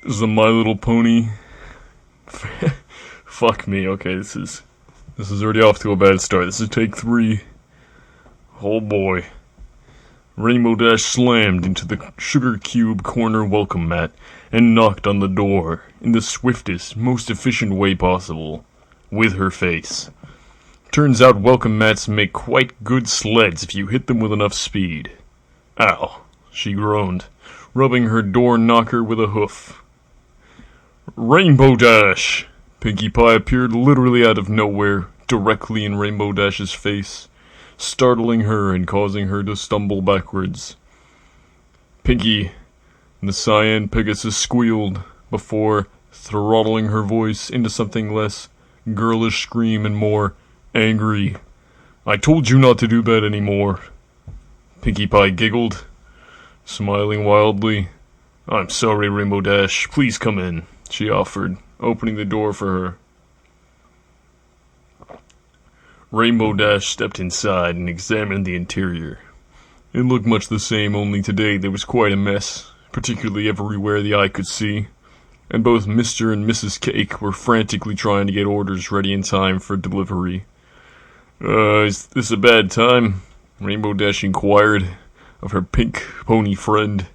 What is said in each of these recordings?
This is a My Little Pony. Fuck me. Okay, this is already off to a bad start. This is take 3. Oh boy. Rainbow Dash slammed into the sugar cube corner welcome mat and knocked on the door in the swiftest, most efficient way possible, with her face. Turns out welcome mats make quite good sleds if you hit them with enough speed. Ow, she groaned, rubbing her door knocker with a hoof. Rainbow Dash! Pinkie Pie appeared literally out of nowhere, directly in Rainbow Dash's face, startling her and causing her to stumble backwards. Pinkie, the cyan Pegasus squealed, before throttling her voice into something less girlish scream and more angry. I told you not to do that anymore. Pinkie Pie giggled, smiling wildly. I'm sorry, Rainbow Dash. Please come in, she offered, opening the door for her. Rainbow Dash stepped inside and examined the interior. It looked much the same, only today there was quite a mess, particularly everywhere the eye could see, and both Mr. and Mrs. Cake were frantically trying to get orders ready in time for delivery. Is this a bad time? Rainbow Dash inquired of her pink pony friend.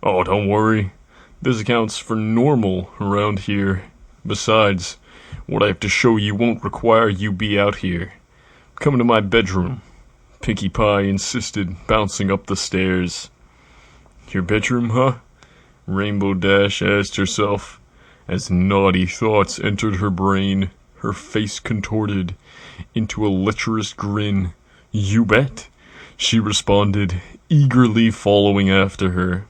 Oh, don't worry. This accounts for normal around here. Besides, what I have to show you won't require you be out here. Come to my bedroom, Pinkie Pie insisted, bouncing up the stairs. Your bedroom, huh? Rainbow Dash asked herself, as naughty thoughts entered her brain, her face contorted into a lecherous grin. You bet, she responded, eagerly following after her.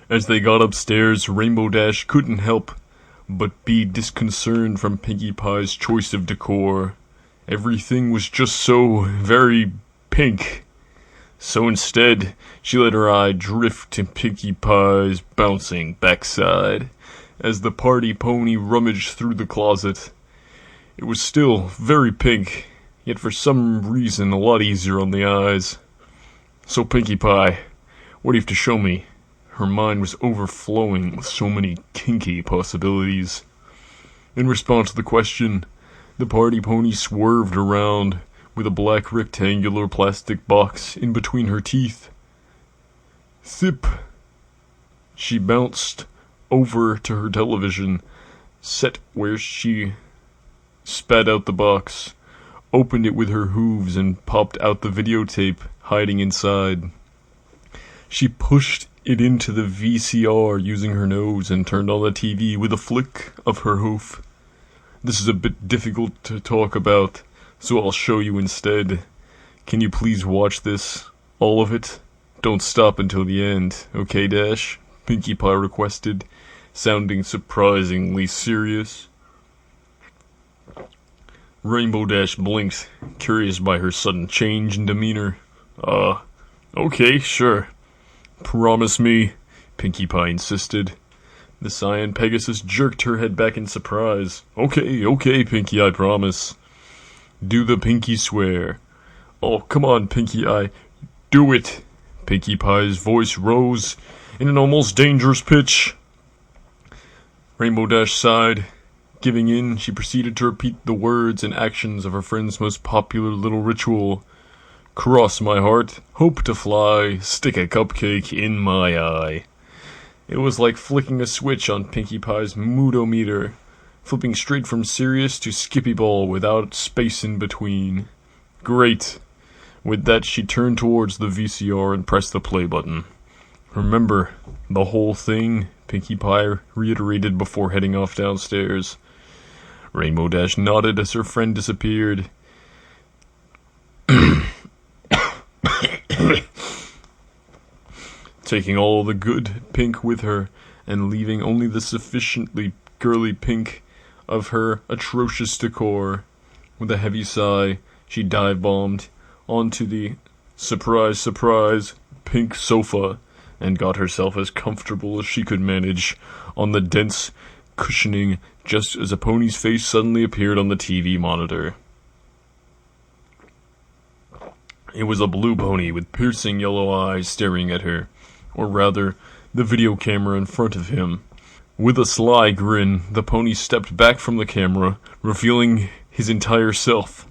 As they got upstairs, Rainbow Dash couldn't help but be disconcerted from Pinkie Pie's choice of decor. Everything was just so very pink. So instead, she let her eye drift to Pinkie Pie's bouncing backside as the party pony rummaged through the closet. It was still very pink, yet for some reason a lot easier on the eyes. So Pinkie Pie, what do you have to show me? Her mind was overflowing with so many kinky possibilities. In response to the question, the party pony swerved around with a black rectangular plastic box in between her teeth. Thip! She bounced over to her television, set where she spat out the box, opened it with her hooves and popped out the videotape hiding inside. She pushed it into the VCR using her nose and turned on the TV with a flick of her hoof. This is a bit difficult to talk about, so I'll show you instead. Can you please watch this? All of it? Don't stop until the end, okay, Dash? Pinkie Pie requested, sounding surprisingly serious. Rainbow Dash blinked, curious by her sudden change in demeanor. Okay, sure. Promise me, Pinkie Pie insisted. The cyan Pegasus jerked her head back in surprise. Okay, Pinkie, I promise. Do the Pinkie swear. Oh, come on, Pinkie, do it. Pinkie Pie's voice rose in an almost dangerous pitch. Rainbow Dash sighed. Giving in, she proceeded to repeat the words and actions of her friend's most popular little ritual. Cross my heart, hope to fly, stick a cupcake in my eye. It was like flicking a switch on Pinkie Pie's moodometer, flipping straight from serious to skippy ball without space in between. Great. With that, she turned towards the VCR and pressed the play button. Remember, the whole thing, Pinkie Pie reiterated before heading off downstairs. Rainbow Dash nodded as her friend disappeared. Taking all the good pink with her, and leaving only the sufficiently girly pink of her atrocious decor. With a heavy sigh, she dive-bombed onto the, surprise, surprise, pink sofa, and got herself as comfortable as she could manage on the dense cushioning just as a pony's face suddenly appeared on the TV monitor. It was a blue pony with piercing yellow eyes staring at her, or rather, the video camera in front of him. With a sly grin, the pony stepped back from the camera, revealing his entire self.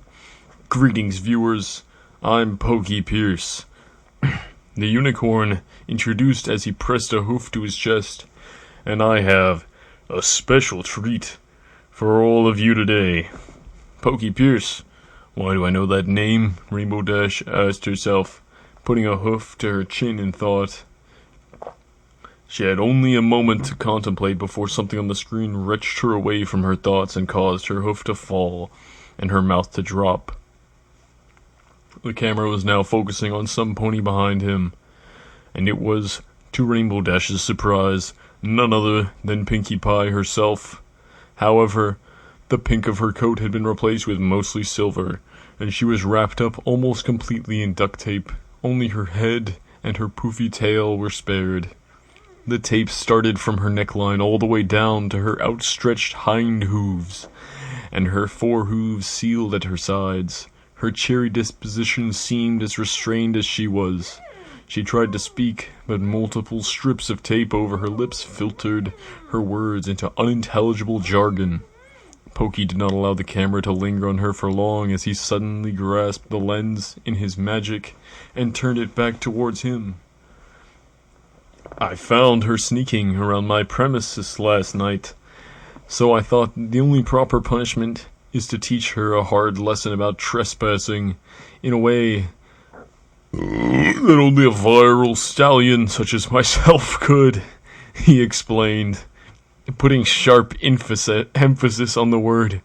Greetings, viewers. I'm Pokey Pierce. The unicorn introduced as he pressed a hoof to his chest. And I have a special treat for all of you today. Pokey Pierce. Why do I know that name? Rainbow Dash asked herself, putting a hoof to her chin in thought. She had only a moment to contemplate before something on the screen wrenched her away from her thoughts and caused her hoof to fall and her mouth to drop. The camera was now focusing on some pony behind him, and it was, to Rainbow Dash's surprise, none other than Pinkie Pie herself. However, the pink of her coat had been replaced with mostly silver, and she was wrapped up almost completely in duct tape. Only her head and her poofy tail were spared. The tape started from her neckline all the way down to her outstretched hind hooves, and her fore hooves sealed at her sides. Her cheery disposition seemed as restrained as she was. She tried to speak, but multiple strips of tape over her lips filtered her words into unintelligible jargon. Pokey did not allow the camera to linger on her for long as he suddenly grasped the lens in his magic and turned it back towards him. I found her sneaking around my premises last night, so I thought the only proper punishment is to teach her a hard lesson about trespassing in a way that only a viral stallion such as myself could, he explained, putting sharp emphasis on the word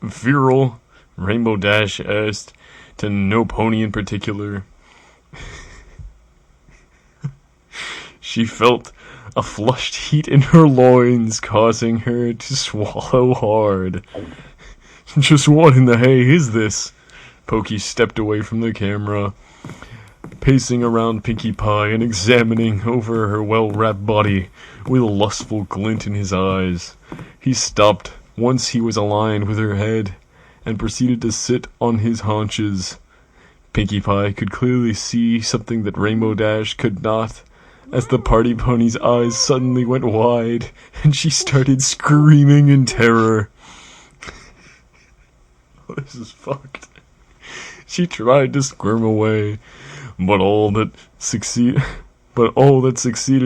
viral. Rainbow Dash asked, to no pony in particular. She felt a flushed heat in her loins, causing her to swallow hard. Just what in the hay is this? Pokey stepped away from the camera, pacing around Pinkie Pie and examining over her well-wrapped body with a lustful glint in his eyes. He stopped once he was aligned with her head and proceeded to sit on his haunches. Pinkie Pie could clearly see something that Rainbow Dash could not, as the party pony's eyes suddenly went wide and she started screaming in terror. This is fucked. She tried to squirm away, but all that succeeded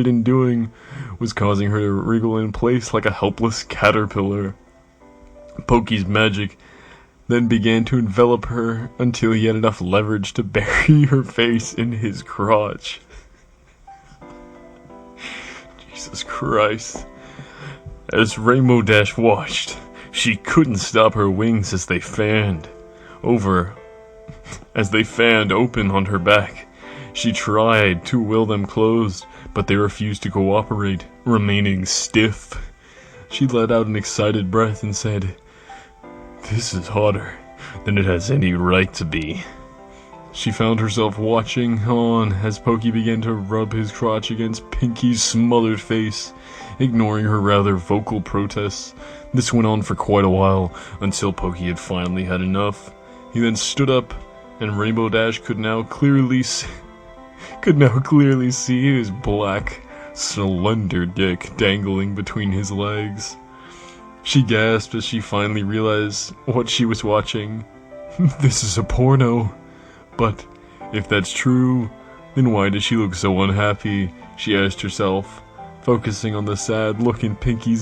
in doing was causing her to wriggle in place like a helpless caterpillar. Pokey's magic then began to envelop her until he had enough leverage to bury her face in his crotch. Jesus Christ. As Rainbow Dash watched, she couldn't stop her wings as they fanned open on her back. She tried to will them closed, but they refused to cooperate, remaining stiff. She let out an excited breath and said, "This is hotter than it has any right to be." She found herself watching on as Pokey began to rub his crotch against Pinkie's smothered face, ignoring her rather vocal protests. This went on for quite a while, until Pokey had finally had enough. He then stood up, and Rainbow Dash could now clearly see his black, slender dick dangling between his legs. She gasped as she finally realized what she was watching. This is a porno. But if that's true, then why does she look so unhappy? She asked herself, focusing on the sad look in Pinkie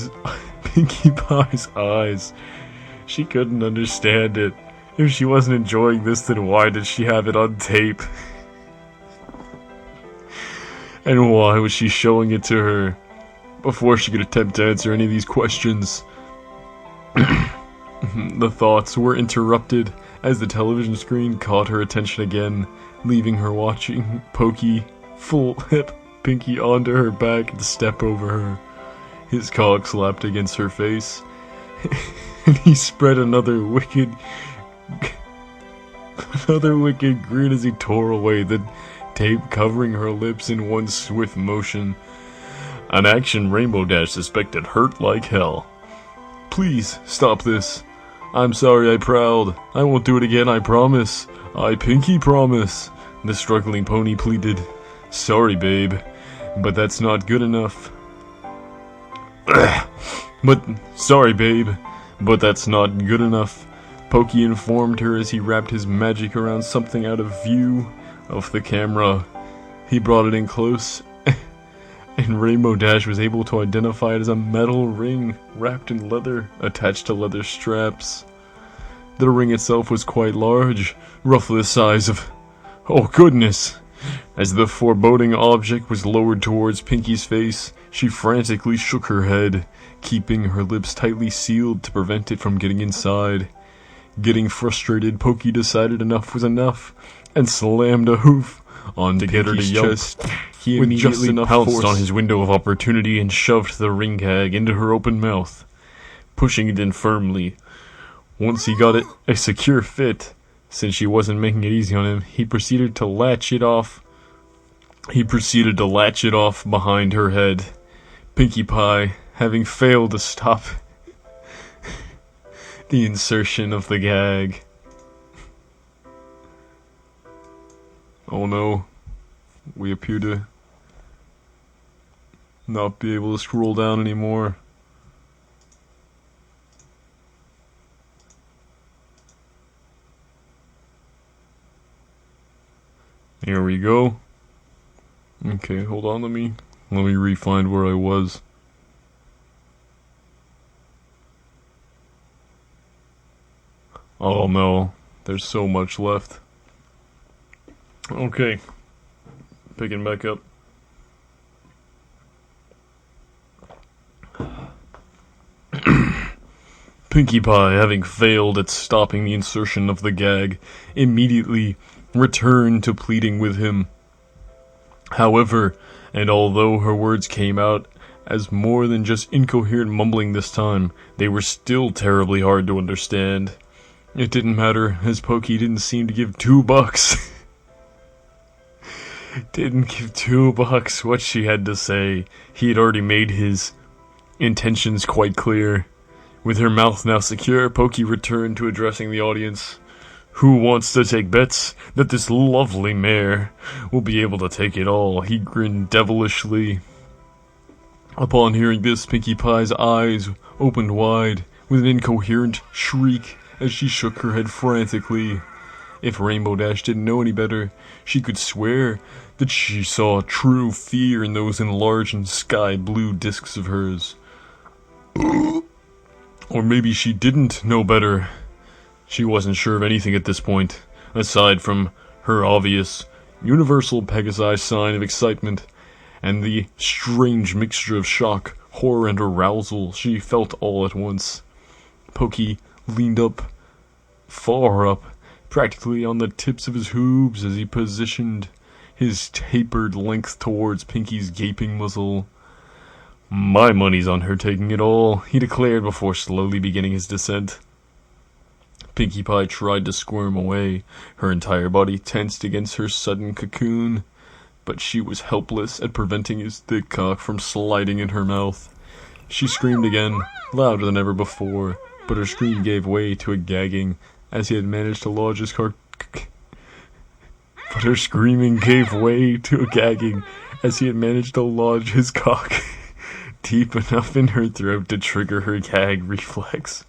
Pie's eyes. She couldn't understand it. If she wasn't enjoying this, then why did she have it on tape? And why was she showing it to her before she could attempt to answer any of these questions? The thoughts were interrupted as the television screen caught her attention again, leaving her watching Pokey flip Pinkie onto her back and step over her. His cock slapped against her face, and he spread another wicked grin as he tore away the tape covering her lips in one swift motion. An action Rainbow Dash suspected hurt like hell. Please, stop this. I'm sorry, I prowled. I won't do it again, I promise. I Pinkie promise. The struggling pony pleaded. Sorry, babe, but that's not good enough. But, sorry babe, but that's not good enough. Pokey informed her as he wrapped his magic around something out of view of the camera. He brought it in close, and Rainbow Dash was able to identify it as a metal ring wrapped in leather, attached to leather straps. The ring itself was quite large, roughly the size of... oh goodness! As the foreboding object was lowered towards Pinky's face, she frantically shook her head, keeping her lips tightly sealed to prevent it from getting inside. Getting frustrated, Pokey decided enough was enough, and slammed a hoof on Pinky's chest. He immediately pounced on his window of opportunity and shoved the ring gag into her open mouth, pushing it in firmly. Once he got it a secure fit, since she wasn't making it easy on him, he proceeded to latch it off behind her head. Pinkie Pie, having failed to stop the insertion of the gag. Oh no, we appear to not be able to scroll down anymore. Here we go. Okay, hold on, let me re-find where I was. Oh no, there's so much left. Okay, picking back up. Pinkie Pie, having failed at stopping the insertion of the gag, immediately returned to pleading with him. However, and although her words came out as more than just incoherent mumbling this time, they were still terribly hard to understand. It didn't matter, as Pokey didn't seem to give $2. Didn't give $2 what she had to say. He had already made his intentions quite clear. With her mouth now secure, Pokey returned to addressing the audience. Who wants to take bets that this lovely mare will be able to take it all? He grinned devilishly. Upon hearing this, Pinkie Pie's eyes opened wide with an incoherent shriek as she shook her head frantically. If Rainbow Dash didn't know any better, she could swear that she saw true fear in those enlarged and sky-blue discs of hers. Or maybe she didn't know better. She wasn't sure of anything at this point, aside from her obvious, universal Pegasi sign of excitement, and the strange mixture of shock, horror, and arousal she felt all at once. Pokey leaned up, far up, practically on the tips of his hooves as he positioned his tapered length towards Pinkie's gaping muzzle. My money's on her taking it all, he declared before slowly beginning his descent. Pinkie Pie tried to squirm away, her entire body tensed against her sudden cocoon, but she was helpless at preventing his thick cock from sliding in her mouth. She screamed again, louder than ever before, but her scream gave way to a gagging as he had managed to lodge his cock. But her screaming gave way to a gagging as he had managed to lodge his cock deep enough in her throat to trigger her gag reflex.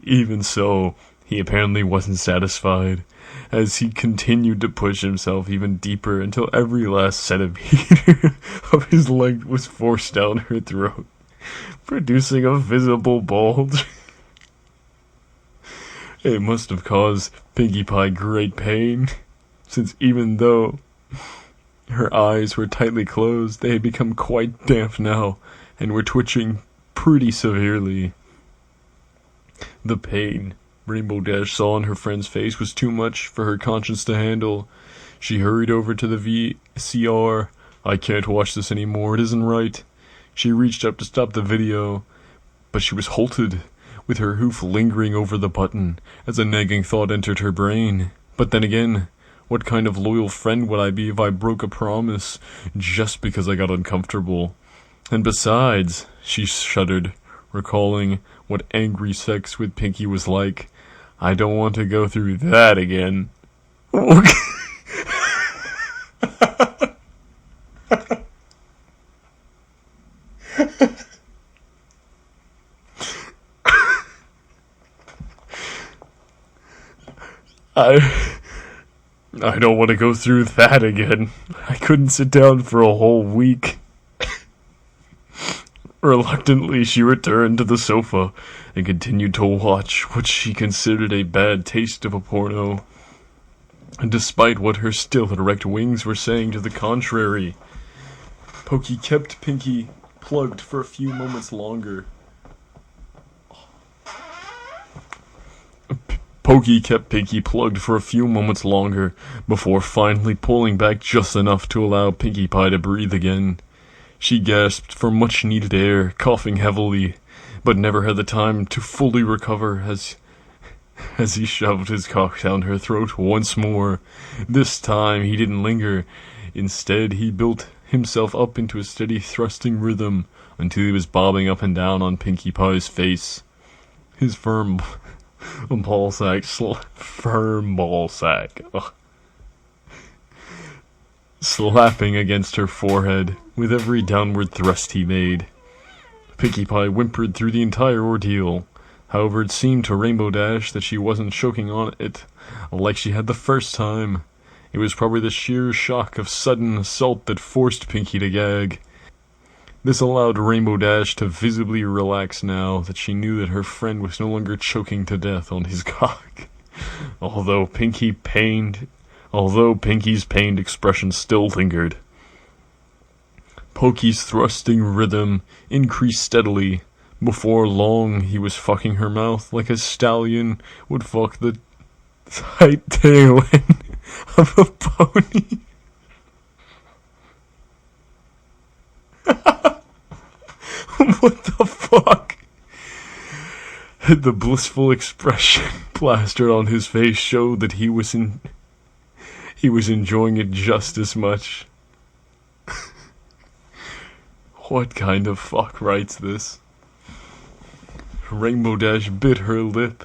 Even so, he apparently wasn't satisfied, as he continued to push himself even deeper until every last centimeter of his length was forced down her throat, producing a visible bulge. It must have caused Pinkie Pie great pain, since even though her eyes were tightly closed, they had become quite damp now, and were twitching pretty severely. The pain Rainbow Dash saw on her friend's face was too much for her conscience to handle. She hurried over to the VCR. I can't watch this anymore, it isn't right. She reached up to stop the video, but she was halted, with her hoof lingering over the button, as a nagging thought entered her brain. But then again, what kind of loyal friend would I be if I broke a promise just because I got uncomfortable? And besides, she shuddered, recalling what angry sex with Pinkie was like. I don't want to go through that again. I don't want to go through that again. I couldn't sit down for a whole week. Reluctantly, she returned to the sofa and continued to watch what she considered a bad taste of a porno. And despite what her still erect wings were saying to the contrary, Pokey kept Pinky plugged for a few moments longer. Pokey kept Pinky plugged for a few moments longer before finally pulling back just enough to allow Pinkie Pie to breathe again. She gasped for much-needed air, coughing heavily, but never had the time to fully recover as he shoved his cock down her throat once more. This time he didn't linger. Instead, he built himself up into a steady thrusting rhythm until he was bobbing up and down on Pinkie Pie's face. His firm ball sack, slapping against her forehead with every downward thrust he made. Pinkie Pie whimpered through the entire ordeal. However, it seemed to Rainbow Dash that she wasn't choking on it like she had the first time. It was probably the sheer shock of sudden assault that forced Pinky to gag. This allowed Rainbow Dash to visibly relax now that she knew that her friend was no longer choking to death on his cock. Although Pinky's pained expression still lingered. Pokey's thrusting rhythm increased steadily. Before long, he was fucking her mouth like a stallion would fuck the tight tail end of a pony. What the fuck? The blissful expression plastered on his face showed that he was enjoying it just as much. What kind of fuck writes this? Rainbow Dash bit her lip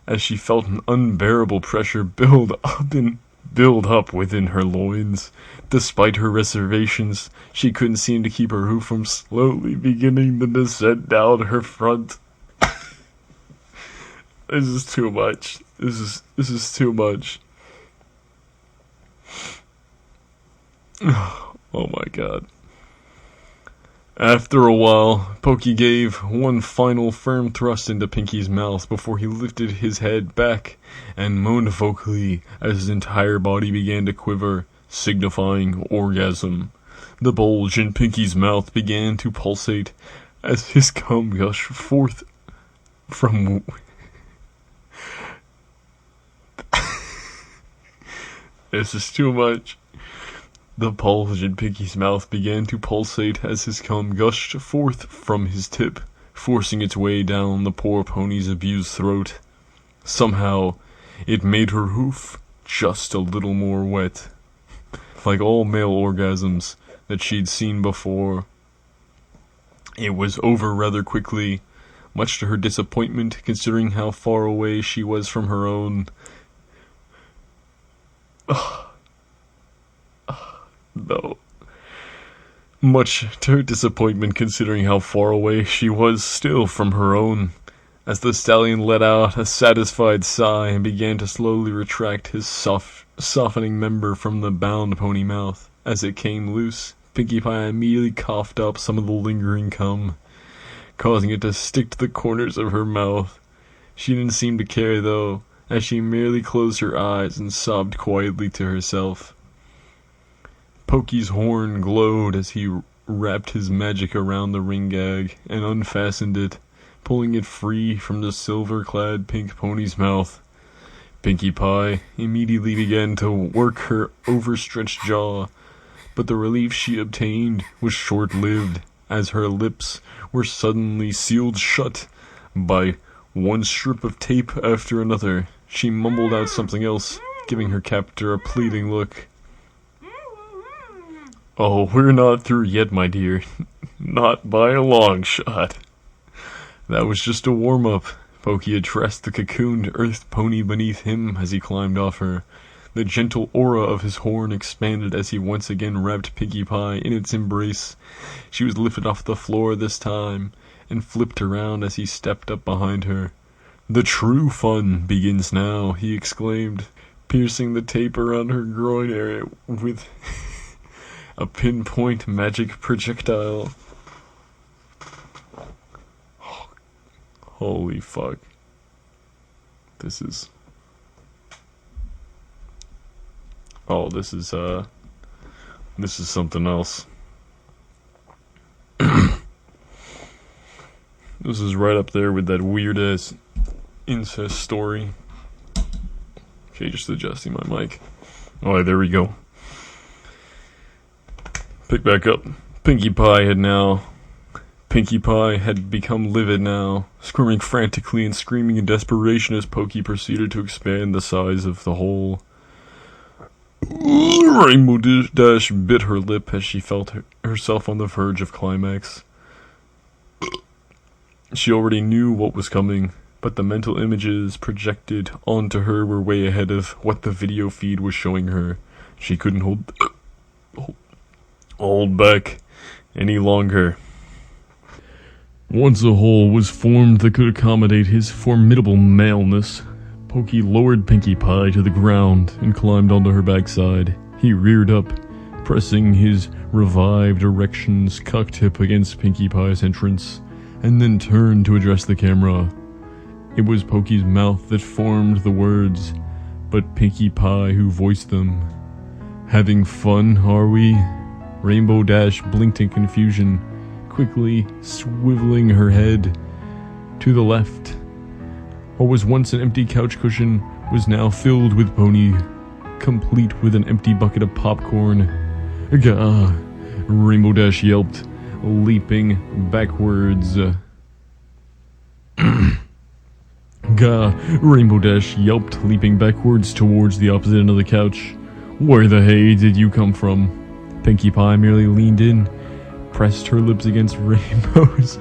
as she felt an unbearable pressure build up within her loins. Despite her reservations, she couldn't seem to keep her hoof from slowly beginning the descent down her front. This is too much. This is too much. Oh my god. After a while, Pokey gave one final firm thrust into Pinky's mouth before he lifted his head back and moaned vocally as his entire body began to quiver, signifying orgasm. The bulge in Pinky's mouth began to pulsate as his cum gushed forth from... This is too much. The bulge in Pinky's mouth began to pulsate as his cum gushed forth from his tip, forcing its way down the poor pony's abused throat. Somehow, it made her hoof just a little more wet. Like all male orgasms that she'd seen before, it was over rather quickly, much to her disappointment considering how far away she was from her own. No. Much to her disappointment considering how far away she was still from her own, as the stallion let out a satisfied sigh and began to slowly retract his softening member from the bound pony mouth. As it came loose, Pinkie Pie immediately coughed up some of the lingering cum, causing it to stick to the corners of her mouth. She didn't seem to care though, as she merely closed her eyes and sobbed quietly to herself. Pokey's horn glowed as he wrapped his magic around the ring gag and unfastened it, pulling it free from the silver-clad pink pony's mouth. Pinkie Pie immediately began to work her overstretched jaw, but the relief she obtained was short-lived, as her lips were suddenly sealed shut by one strip of tape after another. She mumbled out something else, giving her captor a pleading look. "Oh, we're not through yet, my dear. Not by a long shot." That was just a warm-up. Pokey addressed the cocooned earth pony beneath him as he climbed off her. The gentle aura of his horn expanded as he once again wrapped Pinkie Pie in its embrace. She was lifted off the floor this time, and flipped around as he stepped up behind her. The true fun begins now, he exclaimed, piercing the tape around her groin area with a pinpoint magic projectile. Holy fuck. This is... Oh, this is something else. This is right up there with that weird-ass incest story. Okay, just adjusting my mic. Alright, there we go. Pick back up. Pinkie Pie had become livid now, squirming frantically and screaming in desperation as Pokey proceeded to expand the size of the hole. Rainbow Dash bit her lip as she felt herself on the verge of climax. She already knew what was coming, but the mental images projected onto her were way ahead of what the video feed was showing her. She couldn't hold back any longer. Once a hole was formed that could accommodate his formidable maleness, Pokey lowered Pinkie Pie to the ground and climbed onto her backside. He reared up, pressing his revived erection's cock tip against Pinkie Pie's entrance, and then turned to address the camera. It was Pokey's mouth that formed the words, but Pinkie Pie who voiced them. Having fun, are we? Rainbow Dash blinked in confusion, quickly swiveling her head to the left. What was once an empty couch cushion was now filled with Pony, complete with an empty bucket of popcorn. Gah! Rainbow Dash yelped, leaping backwards. Gah! Rainbow Dash yelped, leaping backwards towards the opposite end of the couch. Where the hay did you come from? Pinkie Pie merely leaned in, pressed her lips against Rainbow's,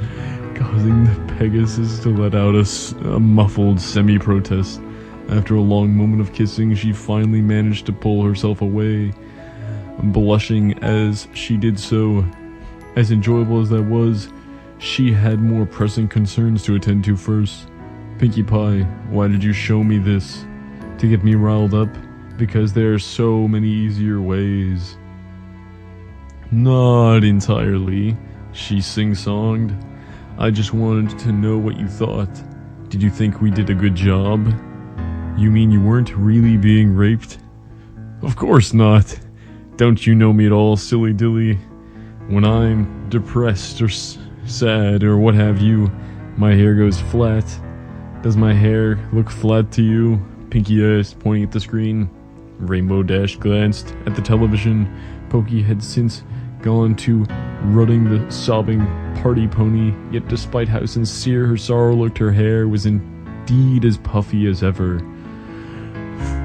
causing the Pegasus to let out a muffled semi-protest. After a long moment of kissing, she finally managed to pull herself away, blushing as she did so. As enjoyable as that was, she had more pressing concerns to attend to first. Pinkie Pie, why did you show me this? To get me riled up? Because there are so many easier ways. Not entirely, she sing-songed. I just wanted to know what you thought. Did you think we did a good job? You mean you weren't really being raped? Of course not. Don't you know me at all, silly dilly? When I'm depressed or sad or what have you, my hair goes flat. Does my hair look flat to you? Pinkie asked, pointing at the screen. Rainbow Dash glanced at the television. Pokey had since gone to rutting the sobbing party pony, yet despite how sincere her sorrow looked, her hair was indeed as puffy as ever.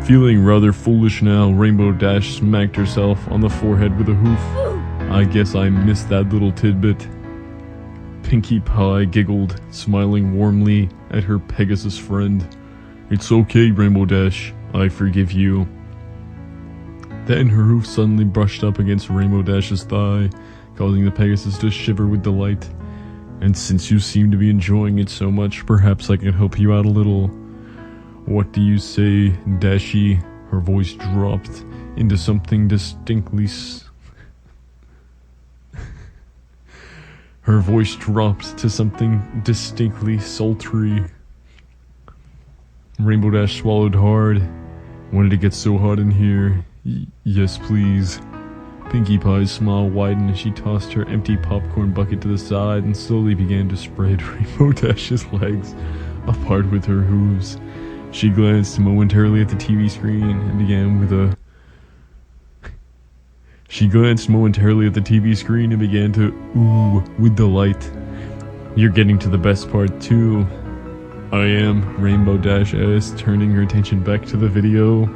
Feeling rather foolish now, Rainbow Dash smacked herself on the forehead with a hoof. I guess I missed that little tidbit. Pinkie Pie giggled, smiling warmly at her Pegasus friend. It's okay, Rainbow Dash. I forgive you. Then her hoof suddenly brushed up against Rainbow Dash's thigh, causing the Pegasus to shiver with delight. And since you seem to be enjoying it so much, perhaps I can help you out a little. What do you say, Dashy? Her voice dropped into something distinctly... Her voice dropped to something distinctly sultry. Rainbow Dash swallowed hard. When did it get so hot in here? Yes, please. Pinkie Pie's smile widened as she tossed her empty popcorn bucket to the side and slowly began to spread Rainbow Dash's legs apart with her hooves. She glanced momentarily at the TV screen and began to ooh with delight. You're getting to the best part too. I am, Rainbow Dash asked, turning her attention back to the video.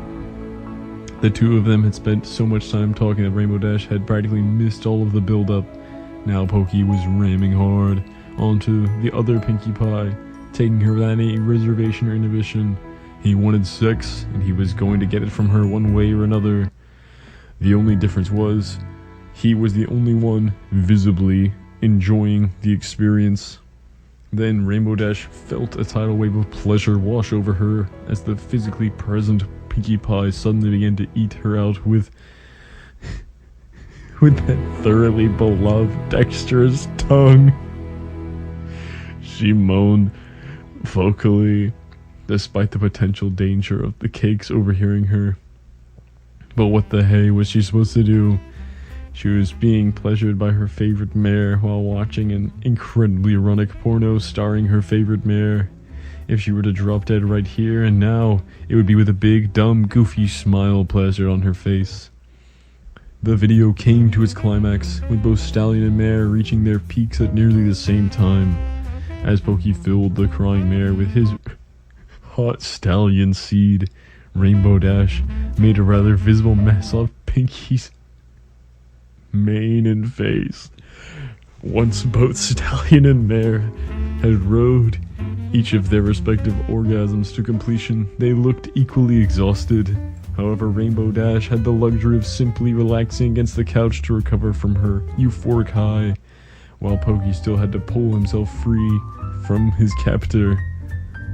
The two of them had spent so much time talking that Rainbow Dash had practically missed all of the build-up. Now Pokey was ramming hard onto the other Pinkie Pie, taking her without any reservation or inhibition. He wanted sex, and he was going to get it from her one way or another. The only difference was, he was the only one visibly enjoying the experience. Then Rainbow Dash felt a tidal wave of pleasure wash over her as the physically present Pinkie Pie suddenly began to eat her out with that thoroughly beloved dexterous tongue. She moaned vocally, despite the potential danger of the cakes overhearing her. But what the hey was she supposed to do? She was being pleasured by her favorite mare while watching an incredibly ironic porno starring her favorite mare. If she were to drop dead right here and now, it would be with a big, dumb, goofy smile plastered on her face. The video came to its climax, with both Stallion and Mare reaching their peaks at nearly the same time, as Pokey filled the crying mare with his hot stallion seed. Rainbow Dash made a rather visible mess of Pinkie's mane and face. Once both Stallion and Mare had rode each of their respective orgasms to completion, they looked equally exhausted. However, Rainbow Dash had the luxury of simply relaxing against the couch to recover from her euphoric high, while Pokey still had to pull himself free from his captor,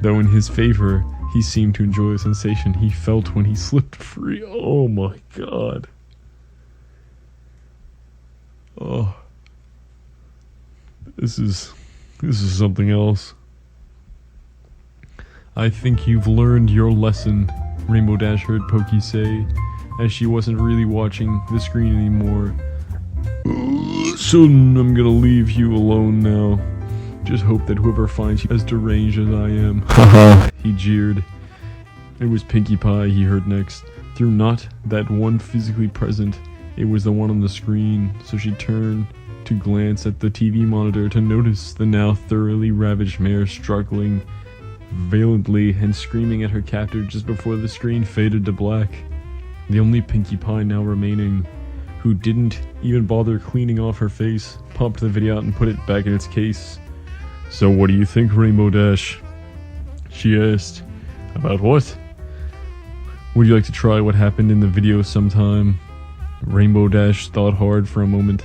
though in his favor, he seemed to enjoy the sensation he felt when he slipped free. Oh my god. Oh. This is something else. I think you've learned your lesson, Rainbow Dash heard Pokey say, as she wasn't really watching the screen anymore. So I'm gonna leave you alone now. Just hope that whoever finds you as deranged as I am. Haha, he jeered. It was Pinkie Pie he heard next. Through not that one physically present, it was the one on the screen, so she turned to glance at the TV monitor to notice the now thoroughly ravaged mare struggling violently and screaming at her captor just before the screen faded to black. The only Pinkie Pie now remaining, who didn't even bother cleaning off her face, popped the video out and put it back in its case. So what do you think, Rainbow Dash? She asked. About what? Would you like to try what happened in the video sometime? Rainbow Dash thought hard for a moment.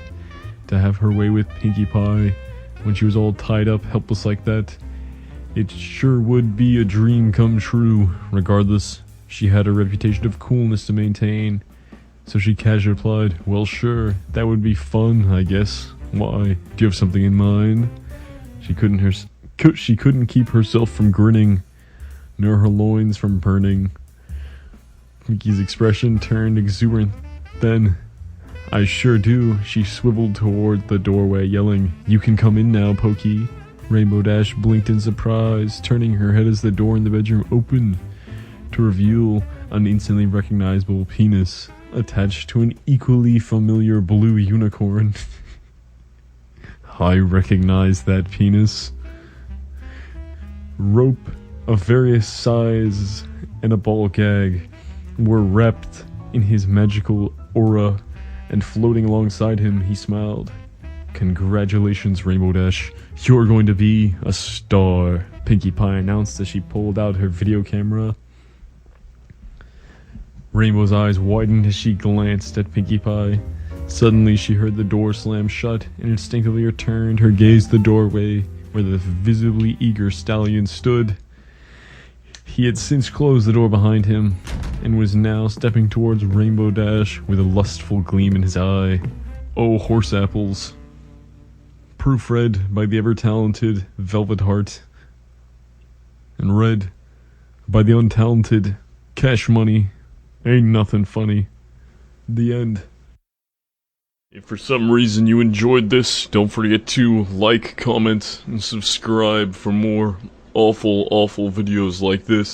To have her way with Pinkie Pie when she was all tied up, helpless like that, it sure would be a dream come true. Regardless, she had a reputation of coolness to maintain, so she casually replied, well sure, that would be fun, I guess. Why? Do you have something in mind? She couldn't keep herself from grinning, nor her loins from burning. Mickey's expression turned exuberant. Then, I sure do, she swiveled toward the doorway, yelling, you can come in now, Pokey. Rainbow Dash blinked in surprise, turning her head as the door in the bedroom opened to reveal an instantly recognizable penis attached to an equally familiar blue unicorn. I recognize that penis. Rope of various sizes and a ball gag were wrapped in his magical aura, and floating alongside him, he smiled. Congratulations, Rainbow Dash. You're going to be a star, Pinkie Pie announced as she pulled out her video camera. Rainbow's eyes widened as she glanced at Pinkie Pie. Suddenly, she heard the door slam shut and instinctively returned her gaze to the doorway where the visibly eager Stallion stood. He had since closed the door behind him and was now stepping towards Rainbow Dash with a lustful gleam in his eye. Oh, horse apples. Proofread by the ever-talented Velvet Heart, and read by the untalented Cash Money. Ain't nothing funny. The end. If for some reason you enjoyed this, don't forget to like, comment, and subscribe for more awful videos like this.